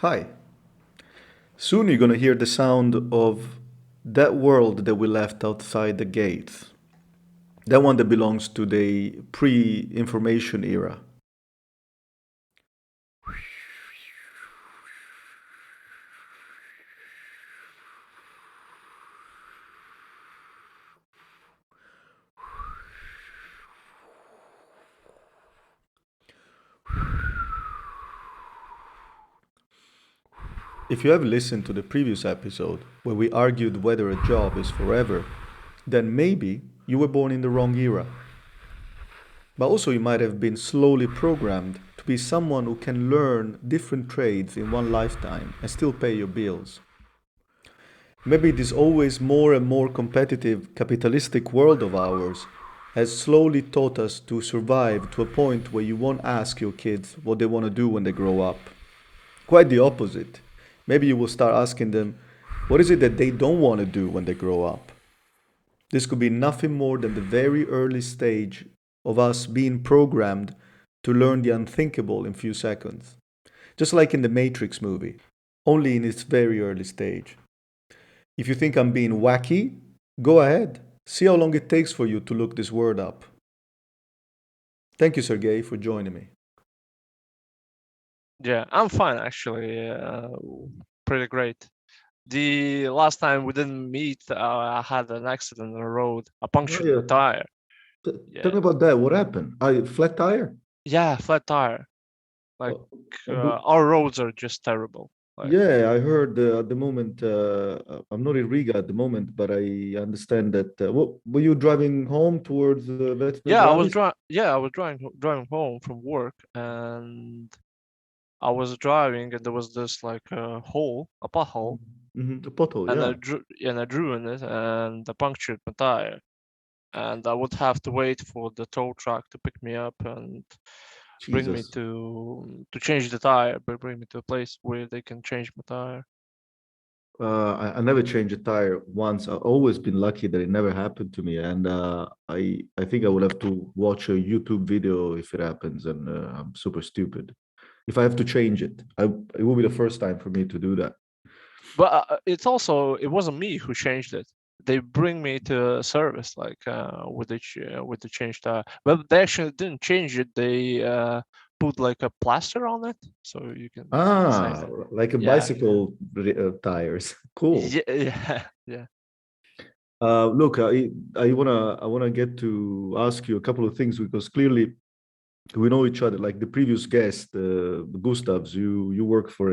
Hi. Soon you're gonna hear the sound of that world that we left outside the gates. That one that belongs to the pre-information era. If you have listened to the previous episode where we argued whether a job is forever, then maybe you were born in the wrong era. But also you might have been slowly programmed to be someone who can learn different trades in one lifetime and still pay your bills. Maybe this always more and more competitive capitalistic world of ours has slowly taught us to survive to a point where you won't ask your kids what they want to do when they grow up. Quite the opposite. Maybe you will start asking them, what is it that they don't want to do when they grow up? This could be nothing more than the very early stage of us being programmed to learn the unthinkable in few seconds. Just like in the Matrix movie, only in its very early stage. If you think I'm being wacky, go ahead. See how long it takes for you to look this word up. Thank you, Sergey, for joining me. Yeah, I'm fine actually. Pretty great. The last time we didn't meet, I had an accident on the road. I Oh, punctured yeah. my tire. Tell Yeah, me about that. What happened? Flat tire? yeah, flat tire. Like Uh, but our roads are just terrible. Like, yeah, I heard at the moment, I'm not in Riga at the moment, but I understand that. What, were you driving home towards yeah, I was Vetralis? driving. Yeah, I was driving home from work, and I was driving, and there was this like hole, a pothole, Mm-hmm. The pothole, and yeah. I drew in it, and I punctured my tire. And I would have to wait for the tow truck to pick me up and bring me Jesus. to change the tire, but bring me to a place where they can change my tire. I never changed a tire once. I've always been lucky that it never happened to me, and I think I will have to watch a YouTube video if it happens, and I'm super stupid. If I have to change it, it will be the first time for me to do that. But it wasn't me who changed it. They bring me to a service like with the change tire, but they actually didn't change it. They put like a plaster on it, so you can say Ah, that. like a Yeah, bicycle tires. Cool. yeah, yeah, yeah. Look, I wanna get to ask you a couple of things because clearly we know each other. Like the previous guest, Gustavs, you work for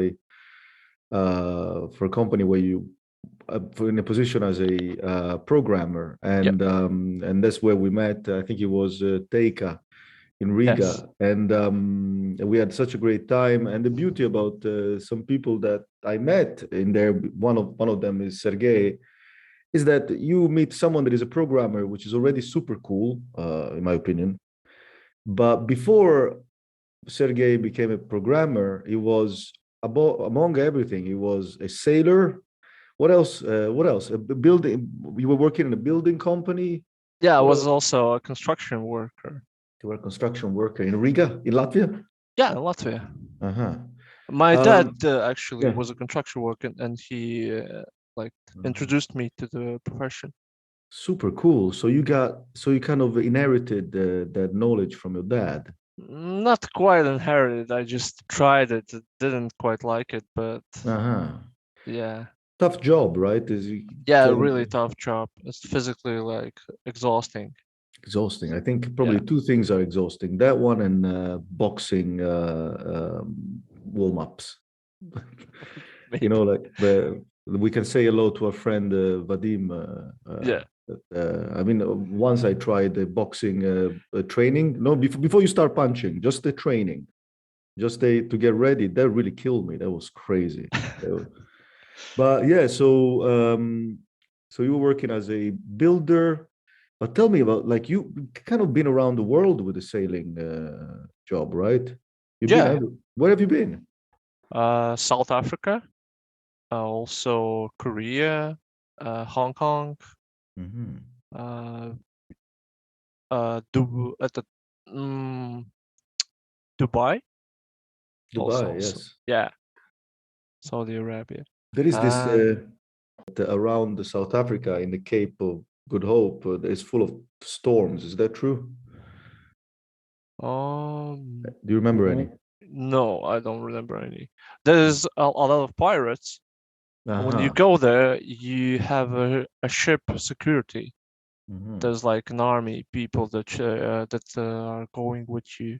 a company where you in a position as a programmer, Yep. and that's where we met. I think it was Teika in Yes. Riga, and we had such a great time. And the beauty about some people that I met in there, one of them is Sergey, is that you meet someone that is a programmer, which is already super cool, in my opinion. But before Sergey became a programmer, he was among everything. He was a sailor. What else? What else? A building. You were working in a building company. Yeah, I What was else? also a construction worker. You were a construction worker in Riga, in Latvia. Yeah, in Latvia. Uh huh. My dad Um, actually yeah. was a construction worker, and he like introduced me to the profession. Super cool. So you kind of inherited that knowledge from your dad. Not quite inherited. I just tried it. Didn't quite like it, but Uh huh. yeah, Tough job, right? Is you yeah, turning really tough job. It's physically like exhausting. exhausting. I think Yeah, probably two things are exhausting. That one and boxing warm ups. maybe. Like we can say hello to our friend Vadim. Yeah, I mean, once I tried the boxing training. No, before you start punching, just the training, just to get ready. That really killed me. That was crazy. But yeah, so you were working as a builder. But tell me about like you kind of been around the world with the sailing job, right? You've been yeah. where have you been? South Africa, also Korea, Hong Kong, Hmm. uh, at the mm, Dubai Dubai, also. yes. Yeah, Saudi Arabia. There is this And around the South Africa in the Cape of Good Hope. It's full of storms. Is that true? Do you remember any? no, I don't remember any. There's a lot of pirates. When you Uh-huh. go there, you have a ship security. Mm-hmm. There's like an army people that are going with you.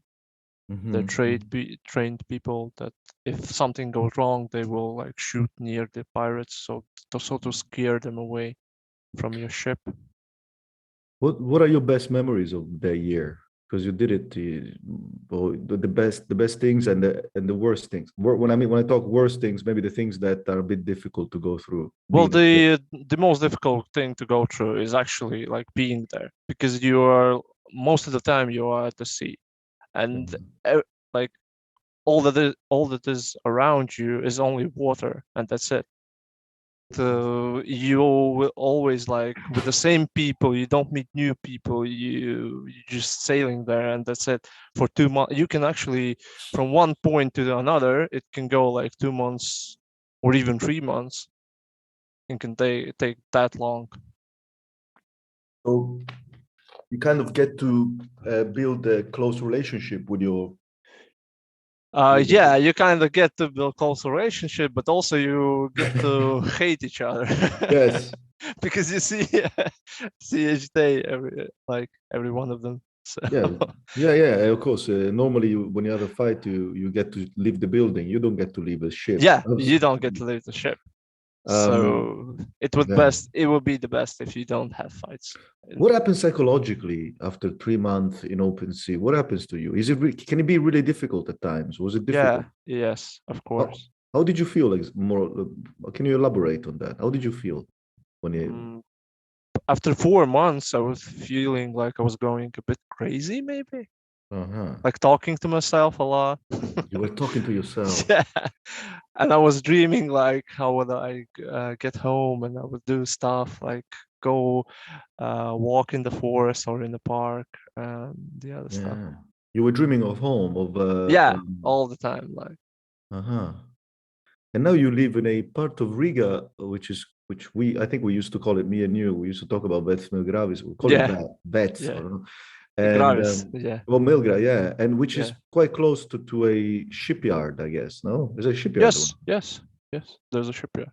The Mm-hmm. trained people that if something goes wrong, they will like shoot near the pirates, so to scare them away from your ship. What are your best memories of that year? Because you did it, the best things and the worst things. When I talk worst things, maybe the things that are a bit difficult to go through Well, being a kid. the most difficult thing to go through is actually like being there because you are most of the time you are at the sea and like all that is around you is only water and that's it. So you will always like with the same people. You don't meet new people. You just sailing there and that's it for 2 months. You can actually from one point to another. It can go like 2 months or even 3 months. It can take that long. So you kind of get to build a close relationship with your with Yeah, you kind of get to build close relationship, but also you get to hate each other yes. because you see each day every one of them. So Yeah, yeah. Of course, normally when you have a fight, you get to leave the building. You don't get to leave a ship. yeah, you don't get to leave the ship. Um, So yeah. it would be the best if you don't have fights. What happens psychologically after 3 months in open sea? What happens to you? Can it be really difficult at times? Was it Yeah, difficult? yes, of How, course. how did you feel? Like more? Can you elaborate on that? How did you feel when you? Mm, After 4 months, I was feeling like I was going a bit crazy, maybe Uh-huh. like talking to myself a lot. You were talking to yourself. Yeah, and I was dreaming like how would I get home and I would do stuff like go walk in the forest or in the park and the other stuff. Yeah. You were dreaming of home, of Yeah, all the time. Like uh-huh. And now you live in a part of Riga, which I think we used to call it, me and you. We used to talk about Vets Milgravis. We call it yeah, Vets, I yeah, don't know. And Gravis. Yeah, well, Milgra, yeah, and which is yeah. quite close to a shipyard, I guess. No, there's a shipyard. Yes, yes, yes. There's a shipyard.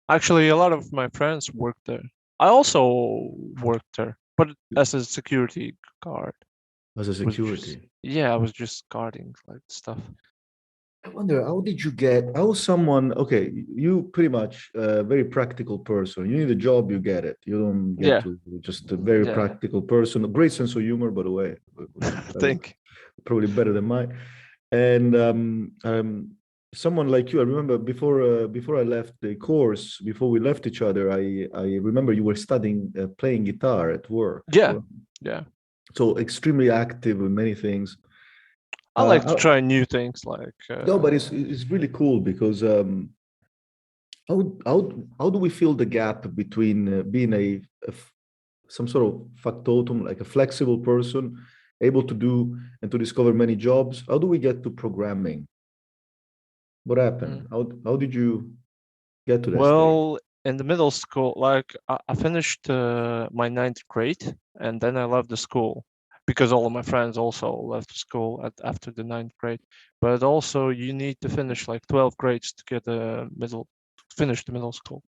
Actually, a lot of my friends work there. I also worked there, but as a security guard. As a Was just security. yeah, I was just guarding like stuff. I wonder how someone, okay, you pretty much a very practical person. You need a job, you get it. You don't get Yeah, to just a very yeah. practical person. A great sense of humor, by the way, Think. probably better than mine. And someone like you, I remember before I left the course, before we left each other, I remember you were studying playing guitar at work. Yeah, yeah. So extremely active in many things. I like to Uh, try new things. Like no, but it's really cool because how do we fill the gap between being some sort of factotum, like a flexible person, able to do and to discover many jobs? How do we get to programming? What mm, happened? How did you get to that stage? well, in the middle school, like I finished my ninth grade, and then I left the school because all of my friends also left the school after the ninth grade. But also, you need to finish like 12 grades to get finish the middle school.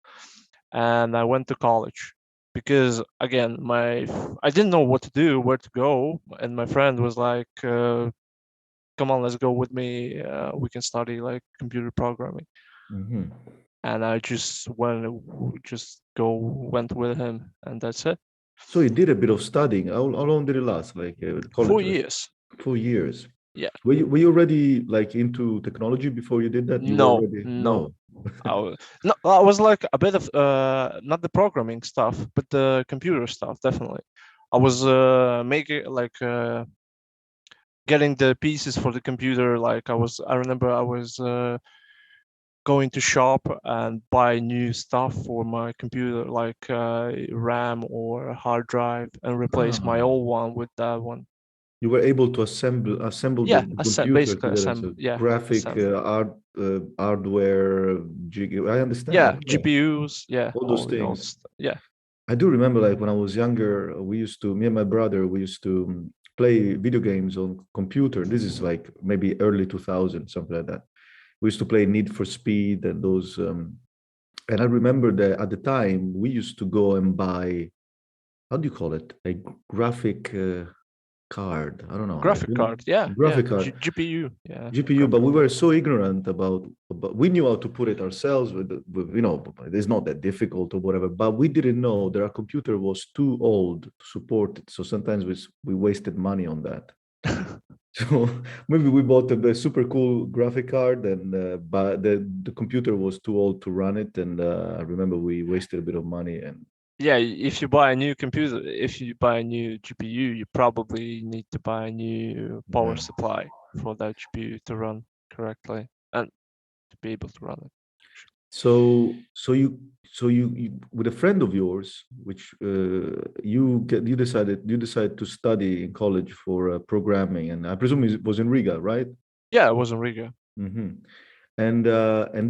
And I went to college because again, I didn't know what to do, where to go, and my friend was like, "Come on, let's go with me. We can study like computer programming." Mhm. And I just went with him, and that's it. So you did a bit of studying. How long did it last? Like four college, like years. 4 years. Yeah. Were you already like into technology before you did that? You were No, already no. no. No, I was like a bit of not the programming stuff, but the computer stuff, definitely. I was making like getting the pieces for the computer. Like I remember I was going to shop and buy new stuff for my computer, like RAM or hard drive, and replace my Ah, old one with that one. You were able to assemble the computer basically together. So graphic assembly. hardware. I understand. Yeah, Okay. GPUs, yeah, All those all things. yeah. I do remember, like when I was younger, me and my brother, we used to play video games on computer. This is like maybe early 2000, something like that. We used to play Need for Speed and those. And I remember that at the time we used to go and buy, how do you call it, a graphic card. I don't know, like Graphic card, yeah, graphic card. GPU, yeah, GPU, but graphic we card. were so ignorant about we knew how to put it ourselves it's not that difficult or whatever, but we didn't know that our computer was too old to support it. So sometimes we wasted money on that. So maybe we bought a super cool graphic card, and but the computer was too old to run it, and I remember we wasted a bit of money. And Yeah, if you buy a new computer, if you buy a new GPU, you probably need to buy a new power yeah. supply for that GPU to run correctly and to be able to run it. So you with a friend of yours, which you decided to study in college for programming, and I presume it was in Riga, right? Yeah, it was in Riga. Hmm. And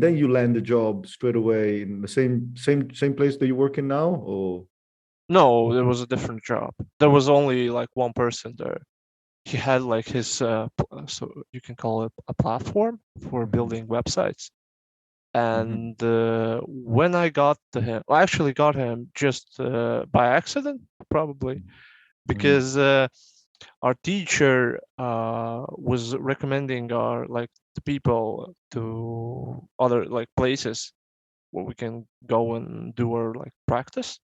then you land a job straight away in the same place that you work in now, or No, it was a different job. There was only like one person there. He had like his so you can call it a platform for building websites. Mhm, And when I got to him, I actually got him just by accident, probably mhm, because our teacher was recommending our like the people to other like places where we can go and do our like practice.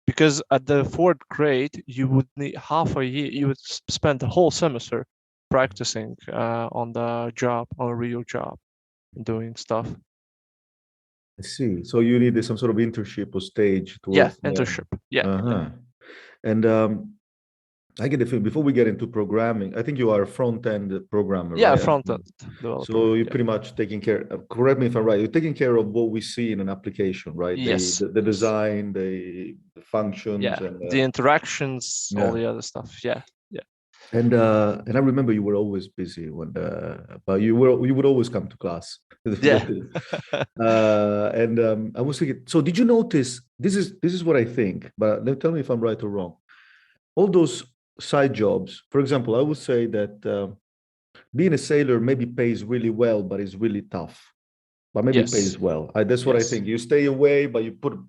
Because at the fourth grade, you would need half a year. You would spend the whole semester practicing on the job, on a real job, doing stuff. I see. So you needed some sort of internship or stage Yeah, towards the. internship. Yeah, yeah, Uh-huh. And I get the feeling before we get into programming, I think you are a front end programmer, yeah. right? Front end developer. So you're Yeah. pretty much taking care, correct me if I'm right, you're taking care of what we see in an application, right? Yes. The Yes. design, the functions, Yeah. and The interactions, all yeah. the other stuff. Yeah. Yeah. And I remember you were always busy but you would always come to class. Yeah. And I was thinking, so did you notice, this is what I think, but tell me if I'm right or wrong. All those side jobs, for example, I would say that being a sailor maybe pays really well, but it's really tough. But maybe it Yes. pays well. That's what I Yes. think. You stay away, but you put a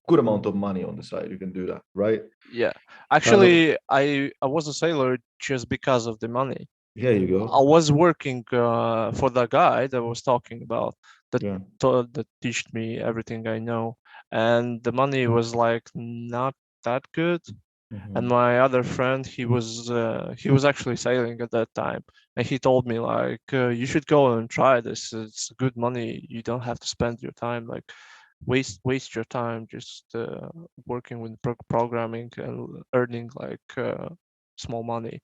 good amount of money on the side. You can do that, right? Yeah. Uh, Actually, I was a sailor just because of the money. Here you I go. was working for the guy that I was talking about that Yeah. that teached me everything I know, and the money was like not that good. And Mhm. my other friend, he was actually sailing at that time, and he told me like you should go and try this. It's good money. You don't have to spend your time like waste your time just working with programming and earning like small money.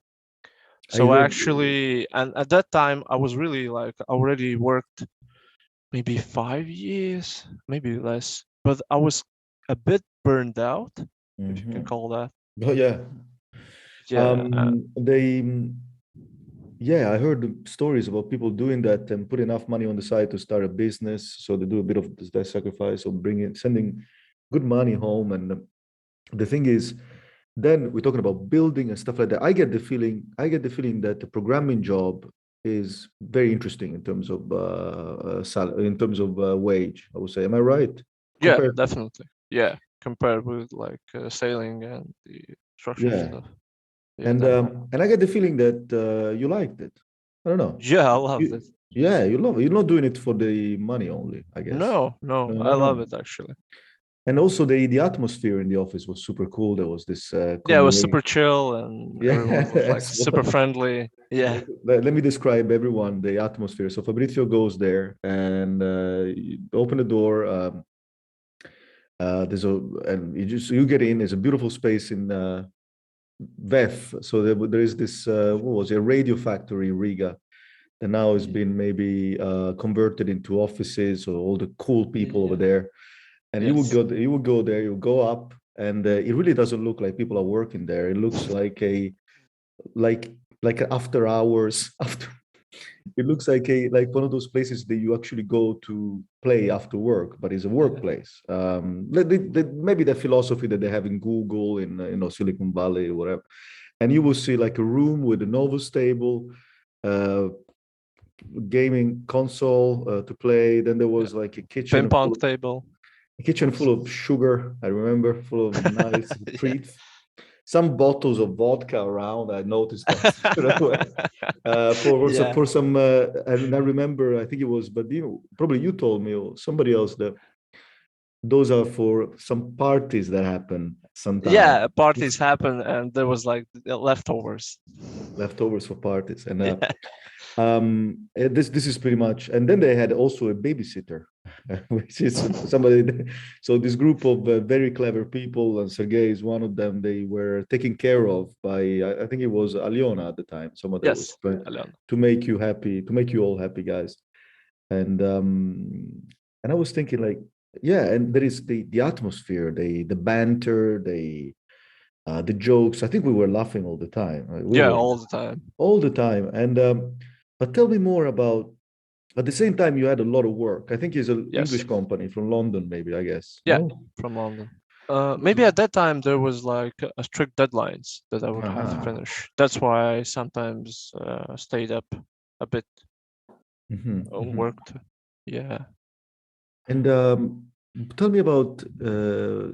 I So heard. actually, and at that time, I was really like already worked maybe 5 years, maybe less, but I was a bit burned out, if you can Mhm. call that. Oh yeah. Yeah, They yeah, I heard stories about people doing that and put enough money on the side to start a business. So they do a bit of that sacrifice of sending good money home. And the thing is, then we're talking about building and stuff like that. I get the feeling that the programming job is very interesting in terms of in terms of wage. I would say, am I right? yeah, Compared, definitely. Yeah, compared with like sailing and the construction yeah, stuff. Yeah, definitely. and I get the feeling that you liked it. I don't know. Yeah, I love You, it. yeah, you love it. You're not doing it for the money only, I guess. No, no, I love Uh-huh. it actually. And also the atmosphere in the office was super cool. There was this Yeah, it was super camaraderie. chill and Yeah, everyone was like as super well. friendly. Yeah. Let me describe everyone the atmosphere. So Fabrizio goes there and you open the door. There's a and you get in. There's a beautiful space in VEF. So there is this what was it, a radio factory in Riga that now has been maybe converted into offices. So all the cool people over Yeah. there. And Yes. you would go there. You go up, and it really doesn't look like people are working there. It looks like like after hours. After it looks like one of those places that you actually go to play after work, but it's a workplace. Maybe the philosophy that they have in Google, in Silicon Valley or whatever, and you will see like a room with a Novus table, uh, gaming console to play. Then there Yeah. was like Ping pong table. a kitchen full of sugar. I remember, full of nice Yeah. treats. Some bottles of vodka around. I noticed that straight away. Yeah. For some, and I remember, I think it was, but probably you told me or somebody else that those are for some parties that happen sometime. Yeah, parties happen and there was like leftovers. Leftovers for parties, and Yeah. this is pretty much. And then they had also a babysitter, which is somebody. So this group of very clever people, and Sergey is one of them. They were taken care of by I think it was Aliona at the time. Somebody was Yes, trying Alena. to make you happy, to make you all happy, guys. And I was thinking like, yeah, and there is the atmosphere, the banter, the jokes. I think we were laughing all the time. Right? We Yeah, were all the time. all the time. And but tell me more about. At the same time, you had a lot of work. I think it's an English Yes. company from London, maybe. I guess Yeah, no. from London. Maybe at that time there was like a strict deadlines that I would have to Uh-huh. finish. That's why I sometimes stayed up a bit, worked. Yeah. And tell me about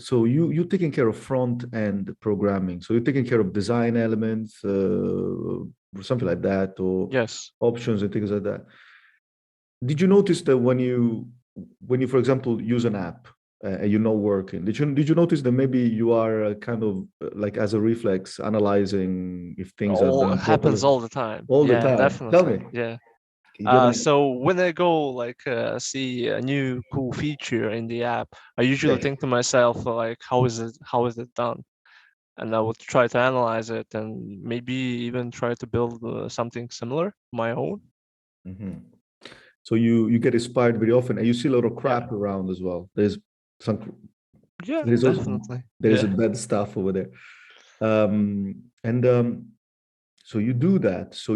so you taking care of front end programming. So you're taking care of design elements, or something like that, or Yes. options and things like that. Did you notice that when you for example use an app and you're not working, did you notice that maybe you are kind of like as a reflex analyzing if things are All done properly happens all the time. all the Yeah, time? Tell definitely. me, Yeah. do you have any? So when I go like see a new cool feature in the app, I usually Yeah. think to myself like, how is it done? And I would try to analyze it and maybe even try to build something similar, my own. Mhm. So you get inspired very often, and you see a lot of Yeah. crap around as well. Some Yeah, there is also definitely. there is a Yeah. bad stuff over there, and so you do that. So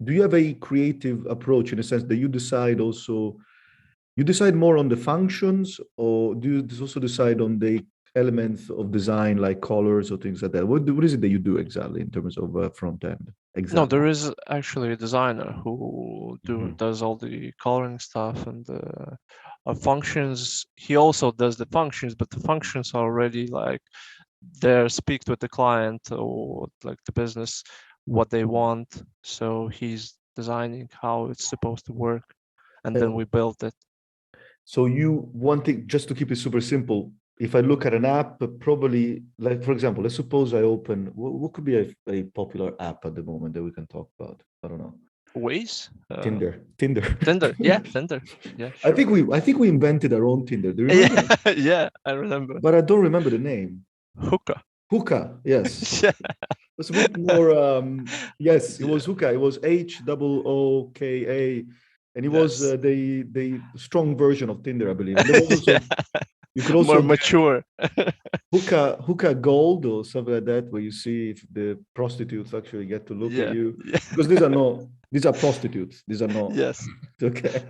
do you have a creative approach in a sense that you decide also you decide more on the functions, or do you also decide on the elements of design like colors or things like that? What is it that you do exactly in terms of front end? No, Exactly. there is actually a designer who Mhm. does all the coloring stuff and the functions. He also does the functions, but the functions are already like there speak with the client or like the business what they want. So he's designing how it's supposed to work, and then we build it. So you one thing, just to keep it super simple, if I look at an app, probably like for example, let's suppose I open what could be a popular app at the moment that we can talk about? I don't know. Ways? Tinder. Tinder. Yeah, Tinder. Yeah, I sure. think we invented our own Tinder. Do you remember? Yeah, yeah, I remember. But I don't remember the name. Hookah. Hookah, yes. Yeah. It's a bit more yes, it Yeah. was Hookah. It was HOOKA, and it was Yes. the strong version of Tinder, I believe. And there was Yeah. also you could More also get mature. hookah gold or something like that, where you see if the prostitutes actually get to look at Yeah. you, Yeah. because these are prostitutes. These are not Yes. okay.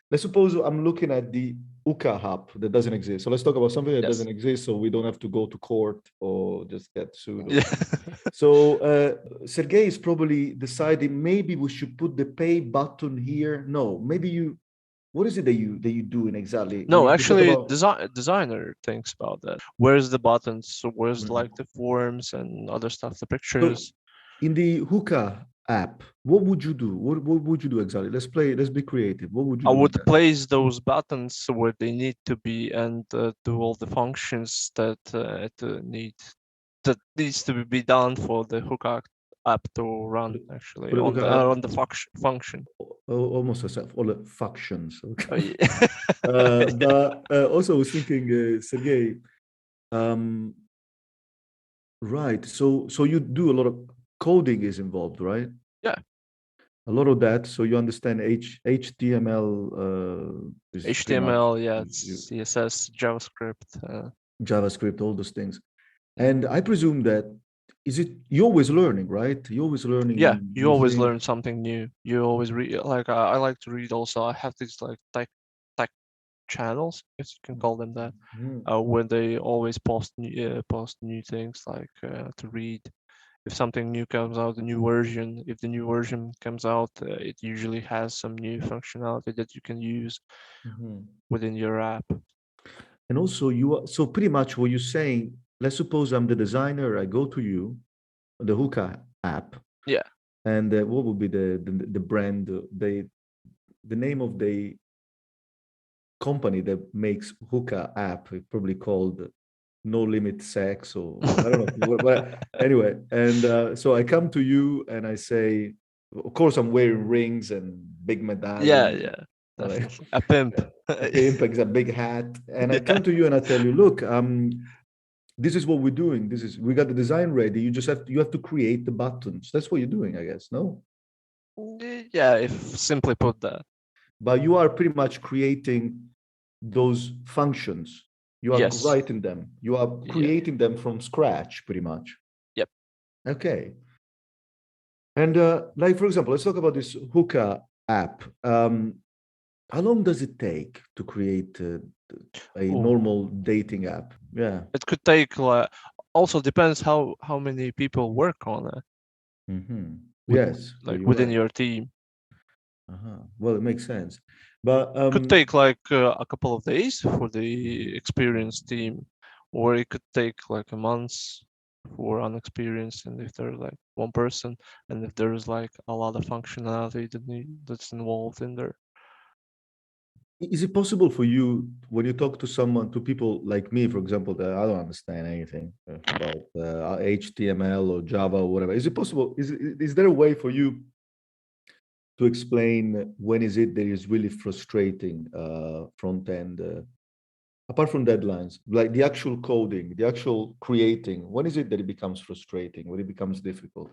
Let's suppose I'm looking at the hookah app that doesn't exist. So let's talk about something that Yes. doesn't exist, so we don't have to go to court or just get sued. Yeah. So Sergey is probably deciding maybe we should put the pay button here. No, maybe you. What is it that you do in exactly when No, you talk actually, about? designer thinks about that. Where's the buttons? So where's Mhm. like the forms and other stuff, the So pictures? in the hookah app, what would you do? What would you do exactly? Let's play. Let's be creative. What would you I do in would that? place those buttons where they need to be and do all the functions that that needs to be done for the Hookah app to run actually For the hookah app, on the function. almost as all the factions. Oh, Okay. yeah. But also, I was thinking, Sergey. Um, right. So you do a lot of coding is involved, right? Yeah, A lot of that. So you understand HTML is pretty much HTML, yeah, is it's CSS, JavaScript. JavaScript, all those things. Yeah. And I presume that is it you're always learning, right? You're always Yeah, learning you new always things. learn something new. You always read, like I like to read also. I have these like tech channels, if you can call them that, Mhm. where they always post new things like to read. If something new comes out, a new version, if the new version comes out, it usually has some new functionality that you can use Mhm. within your app. And also, you are so pretty much what you're saying. Let's suppose I'm the designer. I go to you, the Hookah app, Yeah. and what would be the brand, the name of the company that makes Hookah app? Probably called No Limit Sex, or I don't know. Anyway, and so I come to you and I say, of course, I'm wearing rings and big Yeah, medallion, yeah, like definitely. A pimp. a pimp, like a big hat, and I Yeah. come to you and I tell you, look, this is what we're doing. This is we got the design ready. You have to create the buttons. That's what you're doing, I guess. No, Yeah, if simply put that. but you are pretty much creating those functions. You are Yes. writing them. You are Yeah. creating them from scratch, pretty much. Yep. Okay. And like for example, let's talk about this Hookah app. How long does it take to create a Oh, normal dating app? Yeah. it could take also depends how many people work on it Hmm. within Yes, like you're within right. your team. Uh-huh. Well, it makes sense. But Could take like a couple of days for the experienced team, or it could take like a month for unexperienced. And if there's like one person, and if there's like a lot of functionality that's involved in there. is it possible for you when you talk to someone, to people like me, for example, that I don't understand anything about HTML or Java or whatever? Is it possible? Is there a way for you to explain when is it that is really frustrating front end? Apart from deadlines, like the actual coding, the actual creating, when is it that it becomes frustrating, when it becomes difficult?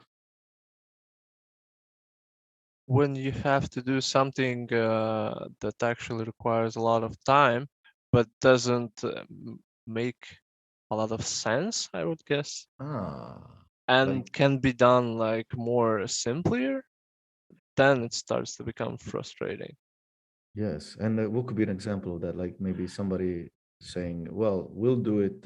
When you have to do something that actually requires a lot of time, but doesn't make a lot of sense, I would guess, Ah, like, and can be done like more simpler, then it starts to become frustrating. yes. And what could be an example of that? Like maybe somebody saying, well, we'll do it,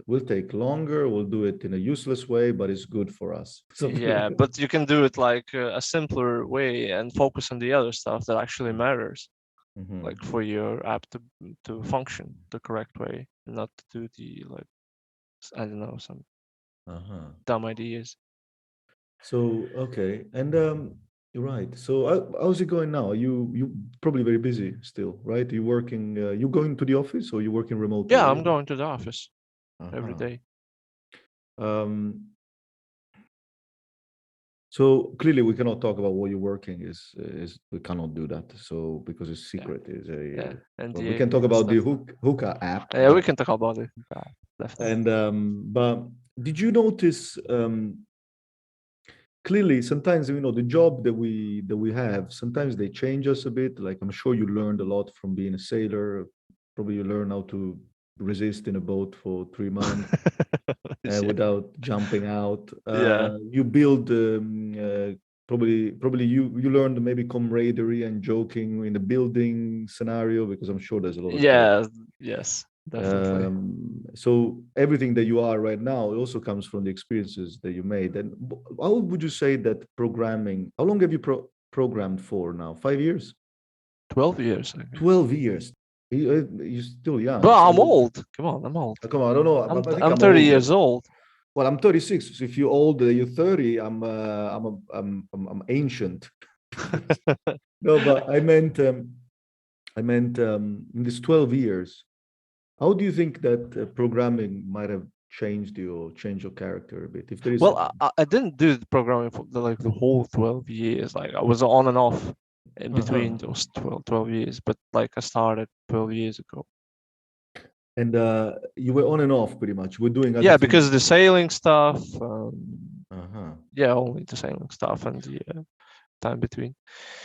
we'll take longer, we'll do it in a useless way, but it's good for us. Something like Yeah, that. but you can do it like a simpler way and focus on the other stuff that actually matters, like Mhm. for your app to function the correct way, not to do the like I don't know, some Uh-huh. dumb ideas. So, okay. And you're right. So, how's it going now? You probably very busy still, right? You working, you going to the office or you working remotely? Yeah, I'm going to the office every Uh-huh. day. Um, so clearly we cannot talk about what you're working is we cannot do that. So because it's Yeah, secret is yeah, a well, we NDA can talk and about the stuff. Hookah app, Yeah, we can talk about it. Definitely. and but did you notice clearly sometimes the job that we have sometimes they change us a bit. Like I'm sure you learned a lot from being a sailor. Probably you learn how to resist in a boat for 3 months Yeah. without jumping out. Yeah. You build probably you learned maybe camaraderie and joking in the building scenario because I'm sure there's a lot of chaos. Yeah. Yes, definitely. So everything that you are right now it also comes from the experiences that you made. And how would you say that programming? How long have you programmed for now? 5 years? 12 years, I guess. 12 years. You're still young. Well, I'm So old. Come on, I'm old. come on, I don't know. I think I'm I'm 30 older. years old. Well, I'm 36. So if you're older, you're 30. I'm ancient. No, but I meant in these 12 years. How do you think that programming might have changed you or changed your character a bit, if there is Well, such a thing? I didn't do the programming for like the whole 12 years. Like I was on and off in between Uh-huh. those 12 years, but like I started 12 years ago. And you were on and off pretty much. We're doing other Yeah, things. because the sailing stuff, Uh-huh. yeah, only the sailing stuff and the time between.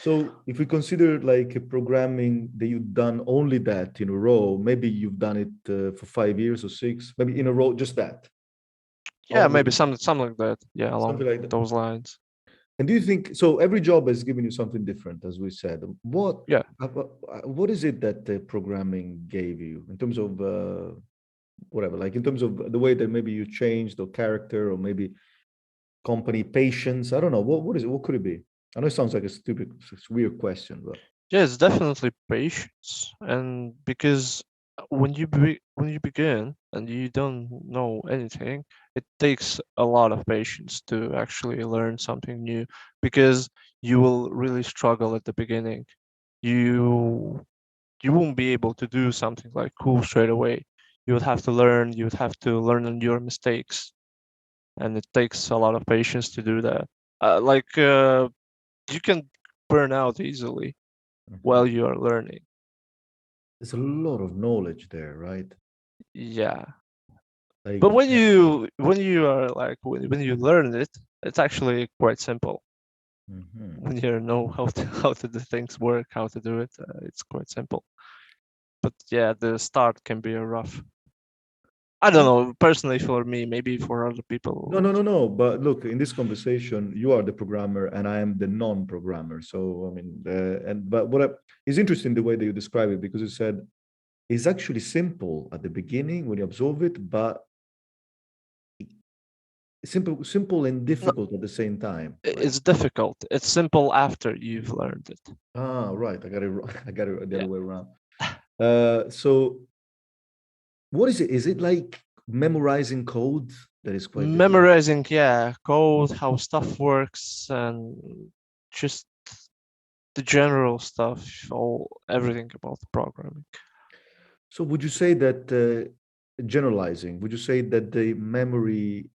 So if we consider like a programming that you've done only that in a row, maybe you've done it for 5 years or six, maybe in a row, just that. Yeah, almost maybe something like that. Yeah, something along like that. those lines. And do you think so? Every job has given you something different, as we said. Yeah. What is it that programming gave you in terms of whatever, like in terms of the way that maybe you changed or character or maybe company patience? I don't know. What is it? What could it be? I know it sounds like a stupid, it's a weird question, but Yeah, it's definitely patience, and because when you begin and you don't know anything, it takes a lot of patience to actually learn something new, because you will really struggle at the beginning. You you won't be able to do something like cool straight away. You would have to learn. You would have to learn on your mistakes, and it takes a lot of patience to do that. You can burn out easily Mhm. while you are learning. There's a lot of knowledge there, right? Yeah, but Like, when you are like when you learn it, it's actually quite simple. mhm. When you know how to do things work, how to do it, it's quite simple. But yeah, the start can be a rough. I don't know. Personally, for me, maybe for other No, people. no, no, no. But look, in this conversation, you are the programmer and I am the non-programmer. So, I mean, but it's interesting the way that you describe it because you said it's actually simple at the beginning when you observe it, but simple and No, difficult at the same time, right? it's difficult. It's simple after you've learned it. Ah, right. I got it. I got it the Yeah. other way around. So, what is it? Is it like memorizing code that is quite difficult? Memorizing, yeah, code, how stuff works, and just the general stuff, all everything about the programming. So, would you say that generalizing? Would you say that the memory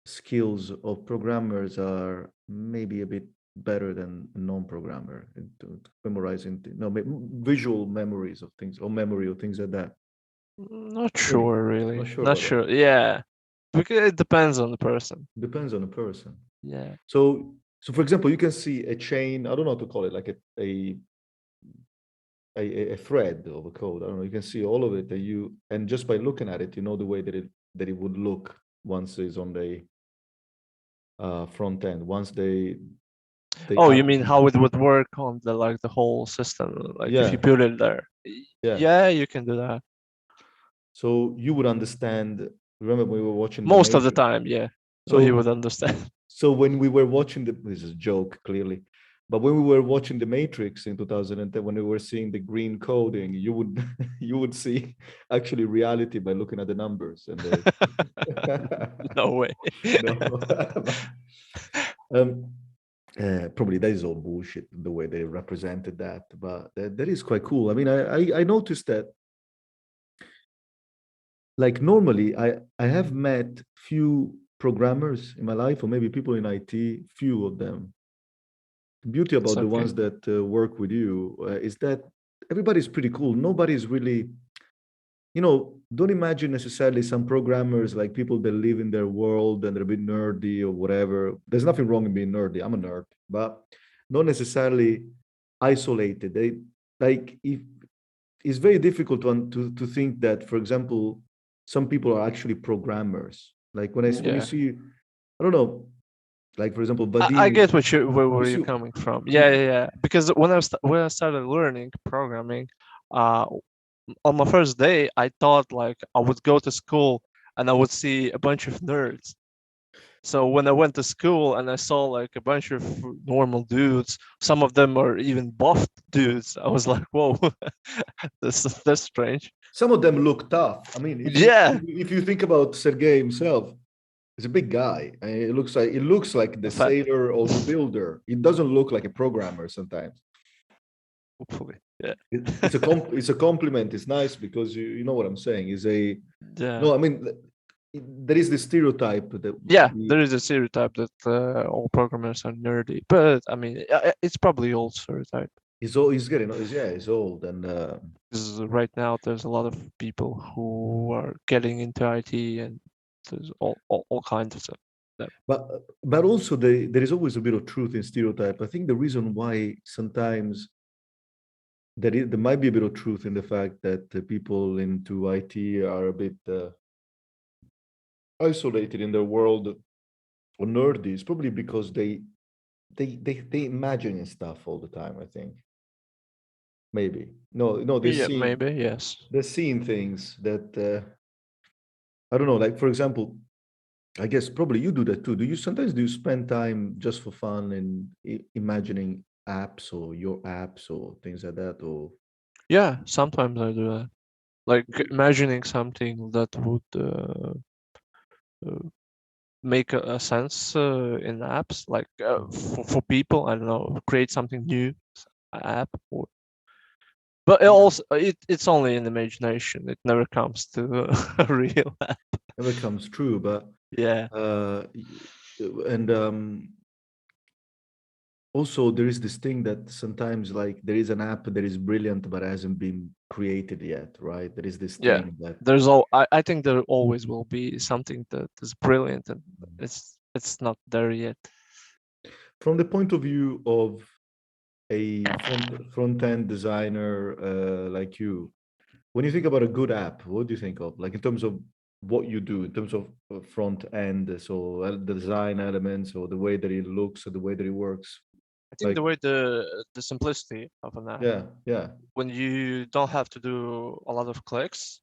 skills of programmers are maybe a bit better than a non-programmer into memorizing, no, visual memories of things or memory or things like that? Not Maybe. sure, Not really. sure Not about that. sure. Yeah, because it depends on the person. Depends on the person. Yeah. So for example, you can see a chain, I don't know how to call it, like a thread of a code. I don't know. You can see all of it that and just by looking at it, you know the way that it would look once it's on the front end. Once they Oh, add you mean things. how it would work on the whole system? Like if you Yeah, build it there. yeah. Yeah, you can do that. So you would understand. Remember when we were watching The Most of the Matrix? time, yeah. Oh, you So would understand. so when we were watching this is a joke clearly, but when we were watching The Matrix in 2010, when we were seeing the green coding, you would you would see actually reality by looking at the numbers and the No way. no. um, probably that is all bullshit the way they represented that, but that is quite cool. I mean, I noticed that like normally I have met few programmers in my life or maybe people in IT, few of them. The beauty It's about the okay. ones that work with you is that everybody's pretty cool. Nobody's really, don't imagine necessarily some programmers like people that live in their world and they're a bit nerdy or whatever. There's nothing wrong in being nerdy. I'm a nerd, but not necessarily isolated. They like if it's very difficult to think that, for example, some people are actually programmers. Like when you Yeah. see, I don't know, like for example, I Vadim, get what you where you're see, coming from. Yeah, you, yeah, yeah. Because when I started learning programming, uh, on my first day, I thought like I would go to school and I would see a bunch of nerds. So when I went to school and I saw like a bunch of normal dudes, some of them are even buff dudes, I was like, whoa, that's strange. some of them look tough. I mean, Yeah, if you think about Sergey himself, he's a big guy. And it looks like the fat, sailor or the builder. It doesn't look like a programmer sometimes. hopefully. Yeah, It's a compliment. It's nice because you know what I'm saying. Is a yeah, no. I mean, there is the stereotype that yeah. we There is a stereotype that all programmers are nerdy, but I mean, it's probably old stereotype. he's old. He's getting. He's old, and Because right now there's a lot of people who are getting into IT, and there's all kinds of stuff. but also there is always a bit of truth in stereotype. I think the reason why sometimes there might be a bit of truth in the fact that the people into IT are a bit isolated in their world or nerdy, it's probably because they imagine stuff all the time. I think maybe no Yeah, maybe yes. they're seeing things that I don't know. Like for example, I guess probably you do that too. Do you spend time just for fun and imagining apps or your apps or things like that? Or Yeah, sometimes I do that. Like imagining something that would uh, make a sense in apps, like for people. I don't know, create something new app, or but it yeah, also it's only in imagination. It never comes to a real app. never comes true. But Yeah, uh, and also there is this thing that sometimes like there is an app that is brilliant but hasn't been created yet, right? There is this yeah. thing that There's all. I think there always will be something that is brilliant, and it's not there yet. from the point of view of a front end designer like you, when you think about a good app, what do you think of? Like in terms of what you do, in terms of front end, so the design elements, or the way that it looks, or the way that it works. I think Like, the way the simplicity of an app, yeah, yeah. when you don't have to do a lot of clicks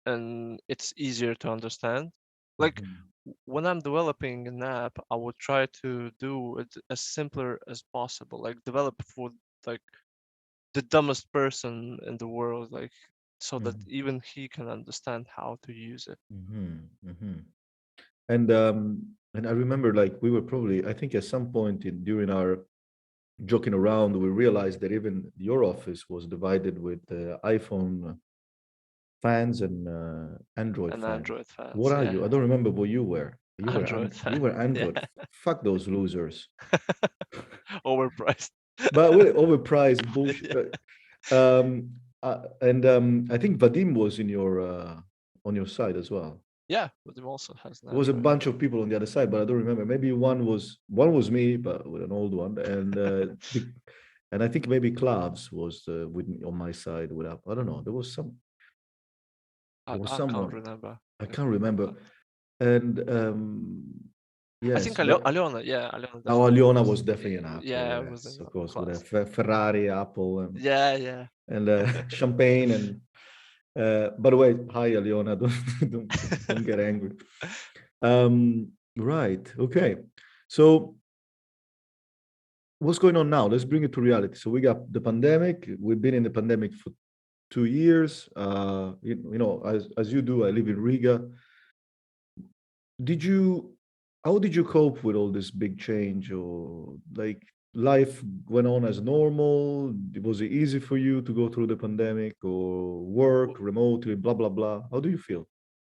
and it's easier to understand. Like Mhm. when I'm developing an app, I would try to do it as simpler as possible. Like develop for like the dumbest person in the world, like so that Mhm. even he can understand how to use it. Mhm. Mhm. And I remember like we were probably, I think at some point during our joking around, we realized that even your office was divided with iPhone fans and Android And fans. Android What fans, are yeah, you? I don't remember what you were. Android You fan, were yeah, Android. Fuck those losers. overpriced. But we're overpriced bullshit. Yeah, And I think Vadim was in your on your side as well. yeah, but it also has an There was a Android. bunch of people on the other side, but I don't remember. Maybe one was me, but with an old one, and and I think maybe Klavs was with me on my side. Without I don't know. There was I can't someone remember I if can't remember, but and I think yes, but Aliona, yeah, Aliona oh, definitely Aliona was. was definitely an Apple. Yeah, it was in Yes, of course, with a class. Ferrari Apple Yeah, yeah. and champagne and. By the way, hi Aliona, don't get angry. Right, okay. So what's going on now? Let's bring it to reality. So we got the pandemic. We've been in the pandemic for 2 years. You know, as you do, I live in Riga. Did you? How did you cope with all this big change, or like life went on as normal? Was it easy for you to go through the pandemic or work remotely? Blah blah blah. How do you feel?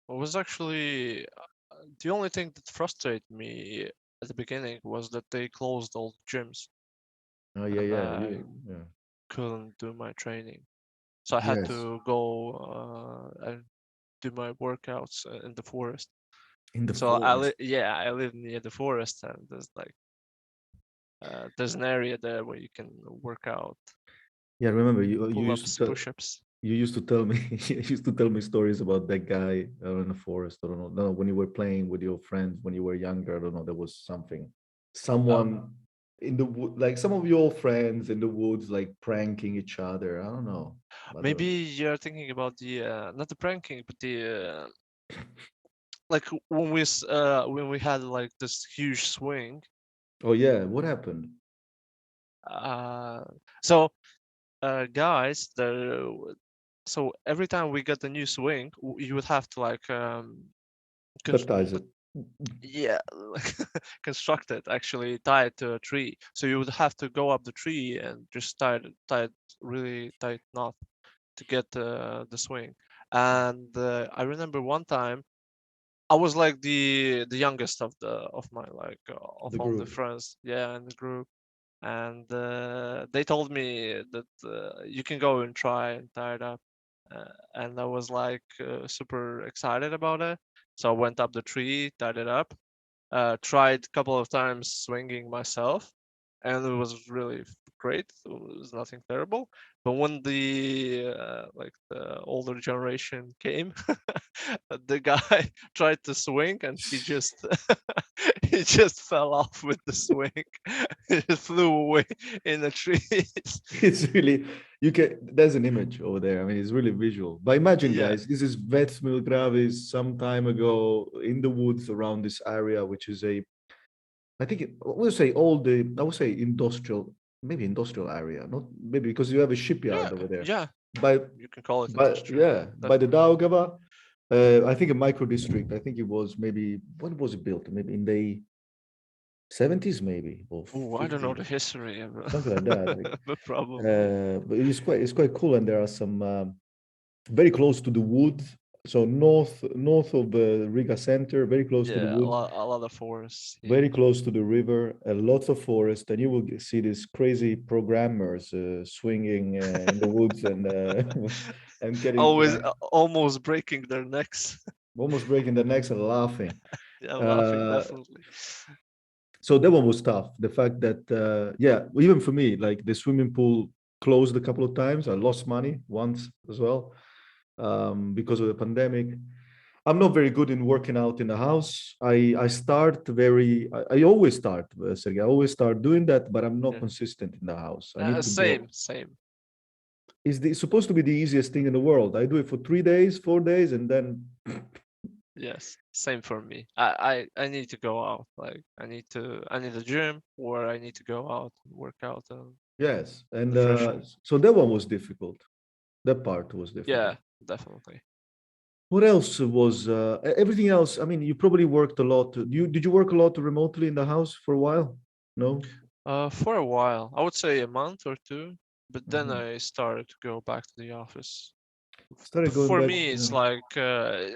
What was actually the only thing that frustrated me at the beginning was that they closed all the gyms Oh yeah, and yeah, I you, yeah. couldn't do my training. So I had Yes, to go and do my workouts in the forest. in the So forest. yeah, I live near the forest, and there's an area there where you can work out, Yeah, I remember pull-ups, push-ups. you used to tell me you used to tell me stories about that guy in the forest. I don't know. No, when you were playing with your friends when you were younger. I don't know. There was Uh, someone in the wood, like some of your friends in the woods, like pranking each other. I don't know. I Maybe don't. you're thinking about the not the pranking, but the like when we had like this huge swing. Oh yeah, what happened? Uh, so guys, so every time we got a new swing, you would have to like Baptize it. put yeah like construct it, actually tie it to a tree. So you would have to go up the tree and just tie it really tight knot to get the swing. And I remember one time I was like the youngest of my like of The all the group. friends, yeah, in the group. And they told me that you can go and try and tie it up. And I was like super excited about it. So I went up the tree, tied it up, tried a couple of times swinging myself, and it was really great. It was nothing terrible. But when the like the older generation came, the guy tried to swing and he just he just fell off with the swing. He just flew away in the trees. It's really, you can, there's an image over there. I mean, it's really visual. But imagine, Yeah, guys, this is Vetsmil Gravis some time ago in the woods around this area, which is a, I think I would say all the, I would say industrial, maybe industrial area, not maybe because you have a yeah, shipyard over there. yeah. By, You can call it but industrial. yeah, by the Definitely. Daugava, I think a micro district. I think it was maybe, when was it built? Maybe in the 70s, maybe, or Oh, I don't know the 50s, history of something like that. Like, but probably. but it's quite cool, and there are some very close to the woods. So north of the Riga center, very close to the Yeah, woods, a lot of forests here. very close to the river, lots of forest, and you will see these crazy programmers swinging in the woods and and getting Always almost breaking their necks. almost breaking their necks and laughing. Yeah, laughing Uh, definitely. so that one was tough. The fact that yeah, even for me, like the swimming pool closed a couple of times. I lost money once as well because of the pandemic. I'm not very good in working out in the house. I start very. I always start, Sergey. I always start doing that, but I'm not Yeah. consistent in the house. I need to go. Same. It's supposed to be the easiest thing in the world. I do it for 3 days, 4 days, and then Yes, same for me. I need to go out. Like I need a gym where I need to go out and work out yes, in and the fresh air. so that one was difficult. That part was difficult. Yeah, definitely. What else was everything else? I mean, you probably worked a lot. You did you work a lot remotely in the house for a while? No. For a while, I would say a month or two, but then Mhm. I started to go back to the office. Started going For back. me, it's like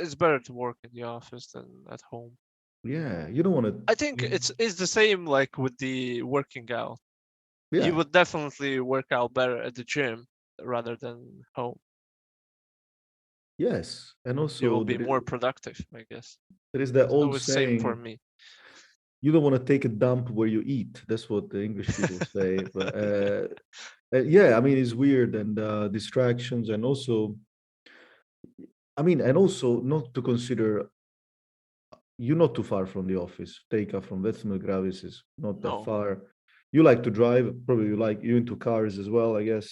it's better to work in the office than at home. Yeah, you don't want I think to. it's the same like with the working out. You Yeah. would definitely work out better at the gym rather than home. Yes, and You will also be more productive, I guess. there is that So old it's same for saying: me. you don't want to take a dump where you eat. That's what the English people say. But yeah, I mean, it's weird and distractions, and also, I mean, and also not to consider. You're not too far from the office. Take from Vetsmil Gravis is not that No, far. You like to drive, probably you into cars as well, I guess.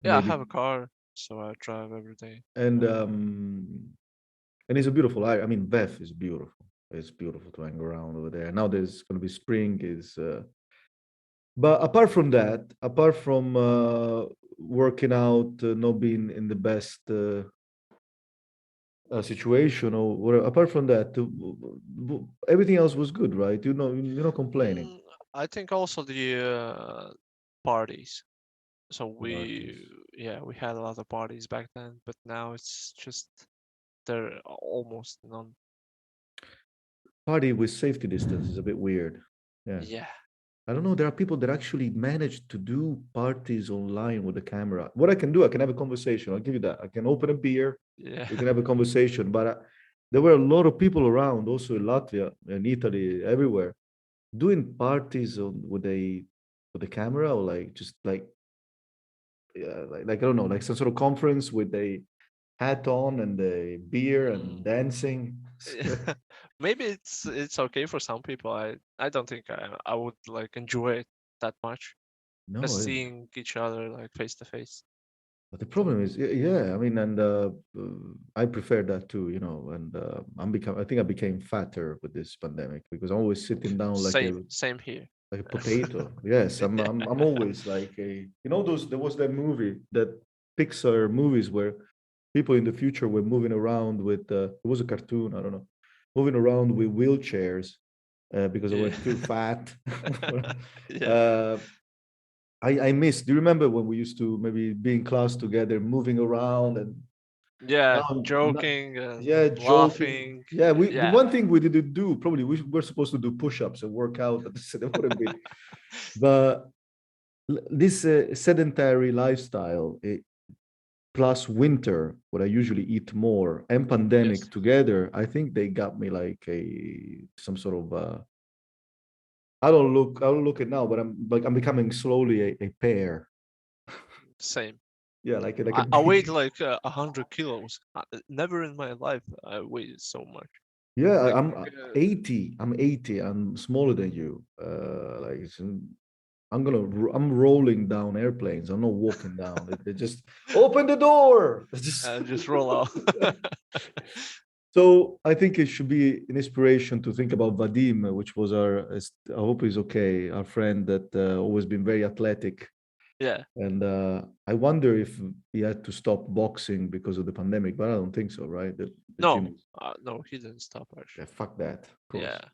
yeah, I Maybe. have a car, so I drive every day. And Uh, it's a beautiful area. I mean, Beth is beautiful. It's beautiful to hang around over there. Now there's going to be spring. Is but apart from that, apart from working out, not being in the best situation or whatever, apart from that, everything else was good, right? You're not complaining. mm, I think also the parties. So Parties. we had a lot of parties back then, but now it's just they're almost none. Party with safety distance is a bit weird. Yeah. Yeah, I don't know. There are people that actually manage to do parties online with the camera. What I can do, I can have a conversation. I'll give you that. I can open a beer. yeah. We can have a conversation. But there were a lot of people around, also in Latvia and Italy, everywhere, doing parties with a camera or like just like yeah, like I don't know, like some sort of conference with a hat on and a beer and Mm. dancing. Maybe it's okay for some people. I don't think I would like enjoy it that much as No, seeing each other like face to face. but the So problem is, yeah, I mean, and I prefer that too, and I think I became fatter with this pandemic because I'm always sitting down same here. like a potato. Yes, I'm always like there was that movie, that Pixar movies where people in the future were moving around with, it was a cartoon, I don't know, moving around with wheelchairs because they were Yeah. too fat. Yeah. uh, I miss. Do you remember when we used to maybe be in class together, moving around and Yeah, now, joking and yeah, joking. laughing. Yeah, the Yeah. one thing we didn't do, probably we were supposed to do push-ups and work out. That would have been, but this sedentary lifestyle plus winter, what I usually eat more, and Yes. pandemic together, I think they got me like a some sort of. I don't look it now, but I'm becoming slowly a pear. Same. Yeah, like a I weighed big. like 100 kilos. Never in my life I weighed so much. Yeah, Like, I'm 80. I'm 80. I'm smaller than you. I'm rolling down airplanes. I'm not walking down. They just open the door. It's just just roll out. so I think it should be an inspiration to think about Vadim, which was I hope he's okay, our friend that always been very athletic. Yeah. And I wonder if he had to stop boxing because of the pandemic, but I don't think so, right? The gym No, is, no, he didn't stop yeah, actually. fuck that, of Yeah, course.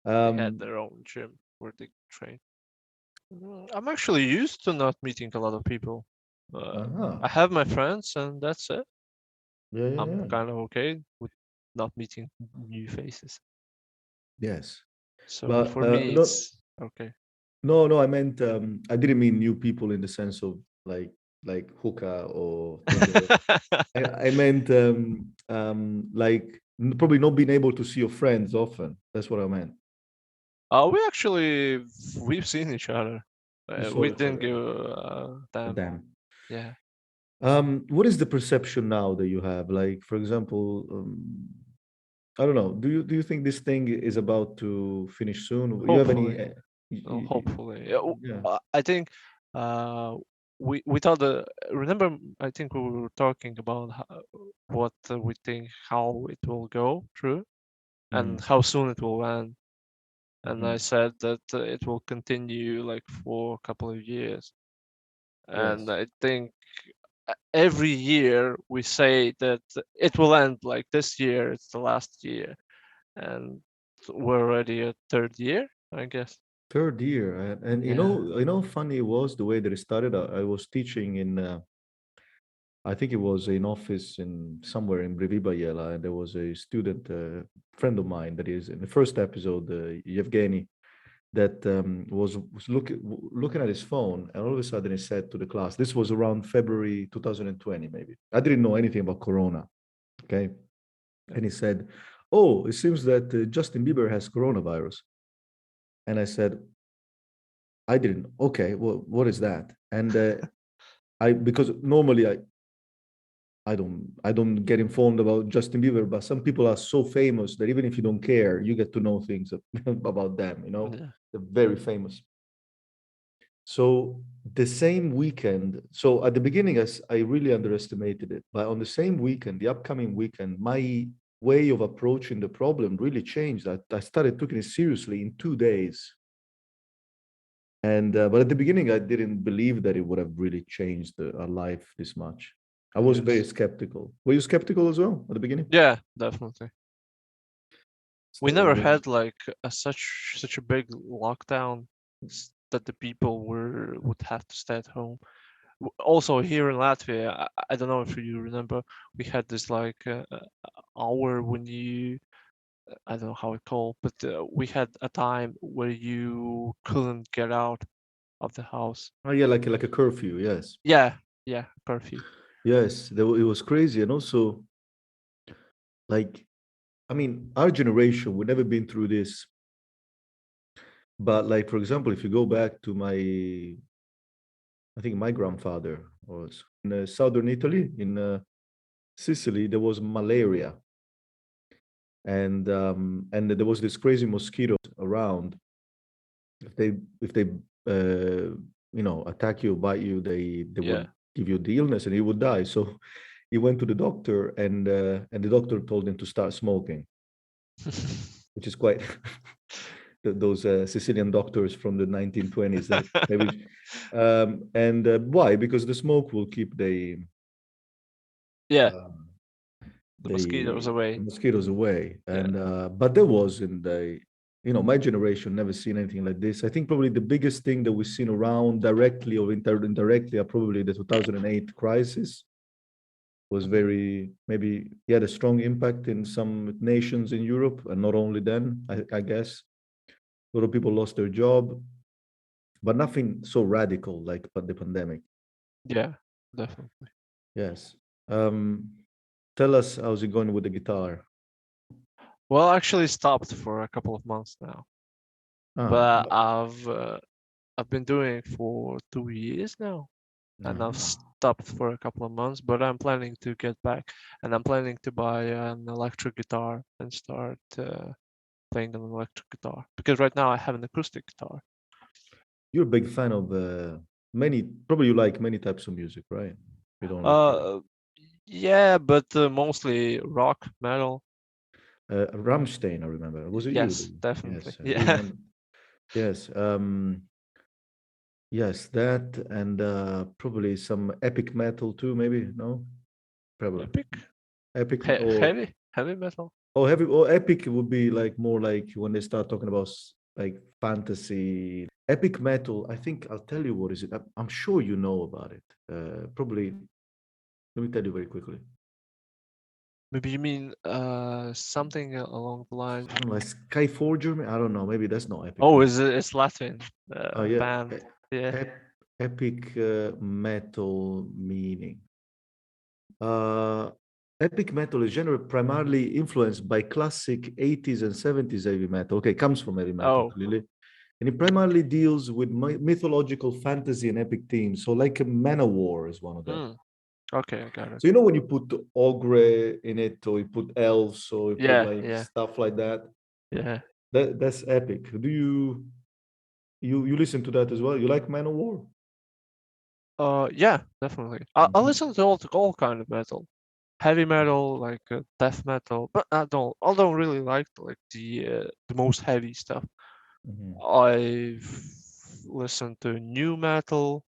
they had Um, their own gym where they train. I'm actually used to not meeting a lot of people. uh-huh. I have my friends, and that's it. Yeah, yeah, I'm yeah. kind of okay with not meeting new faces. Yes. So But for me, no, it's okay. no, I meant I didn't mean new people in the sense of like hookah or Tinder. I meant like probably not being able to see your friends often. That's what I meant. We actually we've seen each other. You saw We each didn't other. give A damn. damn. Yeah. What is the perception now that you have? Like, for example, I don't know. Do you think this thing is about to finish soon? You have any? Hopefully. Hopefully. Yeah, Yeah. I think we thought remember I think we were talking about what we think how it will go through and Mm, how soon it will end. And I mhm. said that it will continue like for a couple of years. And Yes. I think every year we say that it will end like this year, it's the last year. And we're already at third year, I guess. Third year, and Yeah. funny it was the way that it started. I was teaching in, I think it was an office in somewhere in Brivibayela, and there was a student, friend of mine that is in the first episode, Yevgeny, that was looking at his phone, and all of a sudden he said to the class, this was around February 2020, maybe. I didn't know anything about Corona, okay? Yeah. And he said, "Oh, it seems that Justin Bieber has coronavirus." And I said, "I didn't. Okay, well, what is that?" And I because normally I don't get informed about Justin Bieber, but some people are so famous that even if you don't care, you get to know things about them. Yeah. They're very famous. So the same weekend, so at the beginning, I really underestimated it. But on the same weekend, the upcoming weekend, my way of approaching the problem really changed. I started taking it seriously in 2 days. And but at the beginning, I didn't believe that it would have really changed our life this much. I was very Yes. skeptical. Were you skeptical as well at the beginning? Yeah, definitely. We It never was, had like such a big lockdown that the people would have to stay at home. Also here in Latvia, I don't know if you remember, we had this like hour when you I don't know how it called, but we had a time where you couldn't get out of the house. oh yeah, like a curfew. Yes, Yeah, yeah, curfew. yes. It was crazy, and also like I mean, our generation, we've never been through this. But like, for example, if you go back to I think my grandfather was in southern Italy, in Sicily, there was malaria, and there was this crazy mosquito around. If they uh, attack you, bite you, they Yeah. would give you the illness, and he would die. So he went to the doctor, and the doctor told him to start smoking, which is quite those Sicilian doctors from the 1920s that maybe and why? Because the smoke will keep Yeah, um, the mosquitoes the away. mosquitoes away. Yeah. And but there was in the my generation never seen anything like this. I think probably the biggest thing that we've seen around directly or indirectly are probably the 2008 crisis was Mhm. very maybe he had a strong impact in some nations in Europe, and not only then, I guess. A lot of people lost their job, but nothing so radical like the pandemic. Yeah, definitely. Yes. Um, Tell us how's it going with the guitar? Well, I actually stopped for a couple of months now, Ah, but I've been doing it for 2 years now. and I've Uh-huh. stopped for a couple of months, but I'm planning to get back, and I'm planning to buy an electric guitar and start playing an electric guitar because right now I have an acoustic guitar. You're a big fan of many. Probably you like many types of music, right? You don't only care. Uh, yeah, but mostly rock, metal. Rammstein, I remember. Was it you? Yes, definitely. Yes, I do Yeah, remember. Yes. Yes, that and probably some epic metal too, maybe. No, probably epic, epic or heavy metal. heavy or epic would be like more like when they start talking about like fantasy. Epic metal. I think I'll tell you what is it. I'm sure you know about it. Probably. Let me tell you very quickly. Maybe you mean something along the lines. I don't know, like Skyforger. I don't know. Maybe that's not epic Oh, metal. is it's Latvian Oh yeah, band? Yeah. epic metal meaning. Uh, Epic metal is genre primarily influenced by classic 80s and 70s heavy metal. Okay, comes from heavy metal, Oh. clearly. And it primarily deals with mythological fantasy and epic themes. So, like a Man of War is one of them. Hmm. Okay, I got it. So, you know, when you put ogre in it, or you put elves, or you put Yeah, like yeah, stuff like that, yeah. that's epic. Do you listen to that as well? You like Man of War? Yeah, definitely. I Mhm. listen to all kind of metal, heavy metal, like death metal, but I don't really like the most heavy stuff. Mhm. I've listened to new metal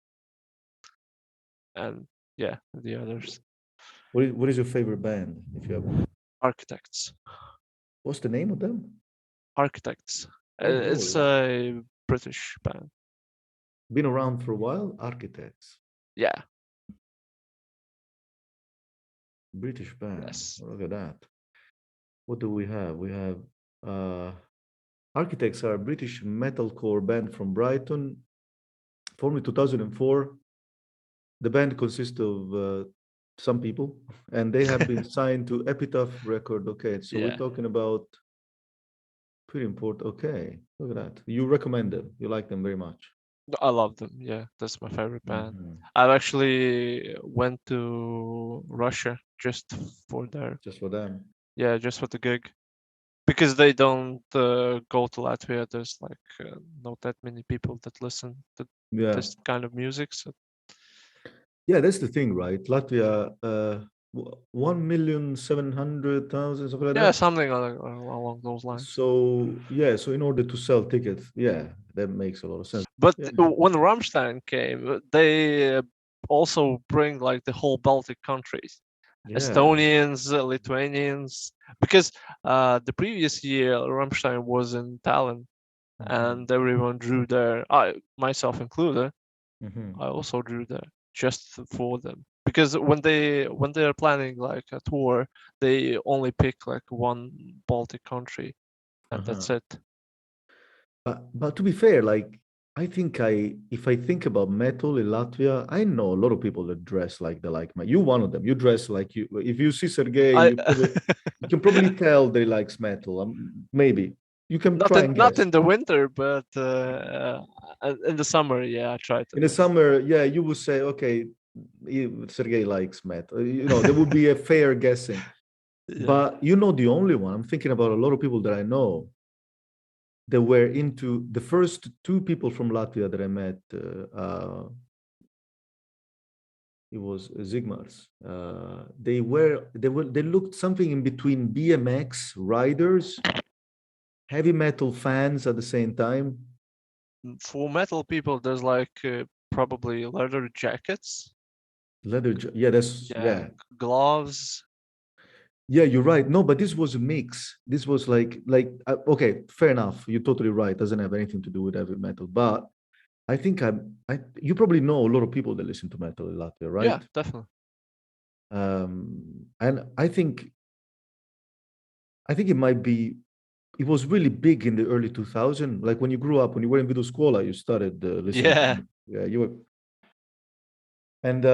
and yeah, the others. What is your favorite band, if you have one? Architects, What's the name of them? Architects. Oh, It's really? a British band. Been around for a while? Architects. Yeah. British band. Yes. Look at that. What do we have? We have uh, Architects are a British metalcore band from Brighton, formed in 2004. The band consists of some people, and they have been signed to Epitaph Record. Okay, so we're Yeah. talking about pretty important. Okay, look at that. You recommend them. You like them very much. I love them. Yeah, that's my favorite band. Hmm. I've actually went to Russia just for their Just for them. yeah, just for the gig because they don't go to Latvia. There's like not that many people that listen to Yeah. this kind of music. So Yeah, that's the thing, right? Latvia, 1,700,000, something like yeah, that. something along those lines. So yeah, so in order to sell tickets, yeah, that makes a lot of sense. But Yeah, when Rammstein came, they also bring like the whole Baltic countries, yeah. Estonians, Lithuanians, because the previous year Rammstein was in Tallinn Mhm, and everyone drew there. I myself included. mhm. I also drew there just for them because when they're planning like a tour, they only pick like one Baltic country and Uh-huh. that's it. But to be fair, like I think if I think about metal in Latvia, I know a lot of people that dress like they like metal. You one of them. You dress like you. If you see Sergey, I you can probably tell they likes metal. Maybe you can not try in and not guess. in the winter, but in the summer, yeah, I try to In the dress. summer, yeah, you would say, okay, Sergey likes metal. There would be a fair guessing. Yeah. But you're not the only one. I'm thinking about a lot of people that I know that were into the first two people from Latvia that I met. It was Zigmars. They looked something in between BMX riders, heavy metal fans at the same time. For metal people, there's like probably leather jackets, Yeah, that's yeah, yeah. gloves. Yeah, you're right. No, but this was a mix. This was okay, fair enough. You're totally right. Doesn't have anything to do with heavy metal. But I think you probably know a lot of people that listen to metal in Latvia, Yeah, right? definitely. And I think it might be. It was really big in the early 2000s. Like when you grew up, when you were in Viduscola, you started listening to. Yeah, Yeah, you were, and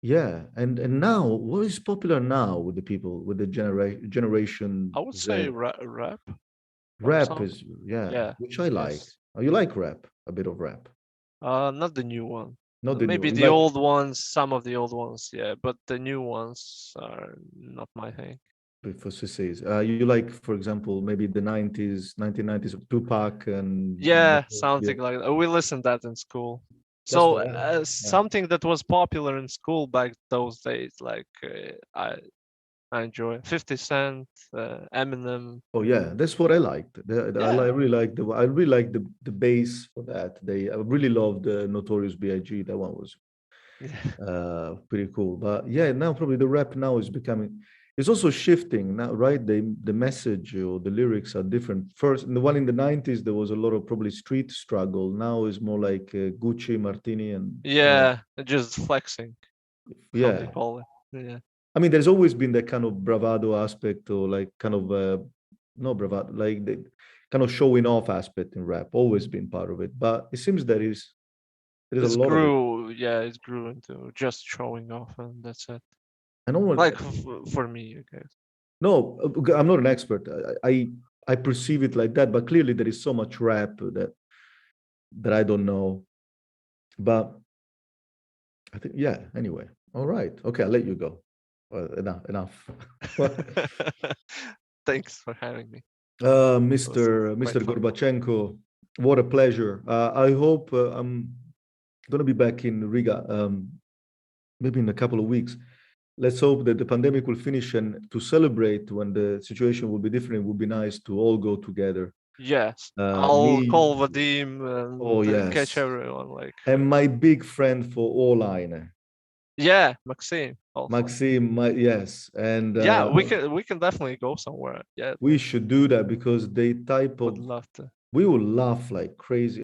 yeah, and now what is popular now with the people with the generation I would say Z? rap or Rap something. is, yeah, Yeah, which I like. yes. Oh, you like rap, a bit of rap. Not the new one. Not the new Maybe one. the Like old ones, some of the old ones, yeah, but the new ones are not my thing. for CCs. You like, for example, maybe the 90s, 1990s of Tupac and Yeah, yeah, something like that. We listened that in school. that's So what I yeah. something that was popular in school back those days, like I enjoy 50 Cent, Eminem. Oh yeah, that's what I liked. Yeah, I really like the bass for that. I really loved the Notorious B.I.G. That one was yeah, pretty cool. But yeah, now probably the rap now is becoming, it's also shifting now, right? The message or the lyrics are different. First, the one in the 90s, there was a lot of probably street struggle. Now is more like Gucci, Martini, and yeah. Just flexing, how they yeah. call it. Yeah, I mean, there's always been that kind of bravado aspect or like kind of no bravado, like the kind of showing off aspect in rap. Always been part of it, but it seems there is a it's lot of it. grew. Yeah, it grew into just showing off, and that's it. I don't want Like for me, I guess. no, I'm not an expert. I perceive it like that, but clearly there is so much rap that I don't know. But I think yeah. Anyway, all right, okay, I'll let you go. Enough. Thanks for having me. It was Mr. quite fun. Gorbachenko, what a pleasure. I hope I'm gonna be back in Riga, maybe in a couple of weeks. Let's hope that the pandemic will finish and to celebrate when the situation will be different. It would be nice to all go together. Yes, I'll Me, call Vadim oh and catch yes, everyone. Like, and my big friend for all Aine, yeah, Maxime also. Maxime, yes, and Yeah, we can definitely go somewhere. Yeah, we should do that because they type would of love to. we will laugh like crazy.